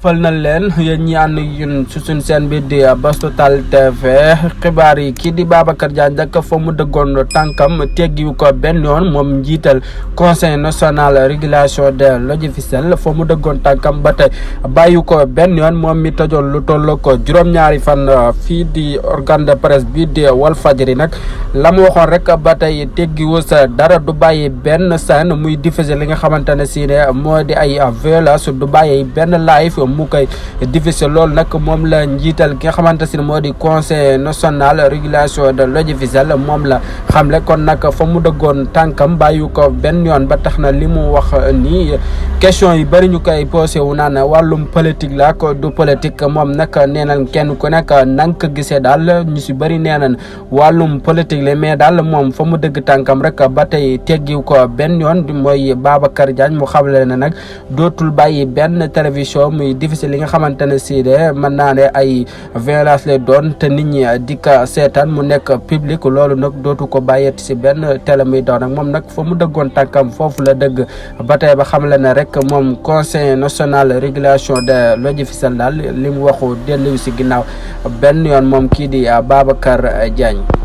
fal na leen yéen ñi ànd yun su suñ seen bi di Buzz Total TV xibaar yi kii di Babacar Diagne nag fa mu dëggoon tànkam teggiwu ko benn yoon moom njiital conseil national régulation de l'audiovisuel fa mu dëggoon tànkam ba tey bàyyi ko benn yoon moom mi tëjoon lu toll ko juróom-ñaari fan fii di organe de presse bi di Walfadjri nag la mu waxoon rek ba tey teggiwu sa dara du bàyyi benn scène muy diffuser li nga xamante ne si ne moo di ay violence du bàyyi benn live mu koy difficile loolu nag moom la njiital ki nga xamante si moo di conseil national régulation de l'audiovisuel moom la xamle kon nag fa mu dëggoon tànkam bàyyi ko benn yoon ba tax na li mu wax nii question yi bëri ñu koy posé wu naan wàllum politique la ko du politique moom nag nee nañ kenn ku nekk nang ko gisee daal ñu si bëri nee nañ wàllum politique la mais daal moom fa mu dëgg tànkam rek ba tey teggiw ko benn yoon mooy Babacar Diagne mu xamle ne nag dootul bàyyi benn télévision muy difficile li nga xamante ne si de mën naa ne ay violence lay doon te nit ñi di ko seetaan mu nekk public loolu nag dootu ko bàyyeeti si benn télé muy daw nag moom nag fa mu dëggoon tànkam foofu la dëgg ba tey ba xam le ne rek moom conseil national régulation de l'audiovisuel daal li mu waxu dellu si ginnaaw benn yoon moom kii di Babacar Diagne.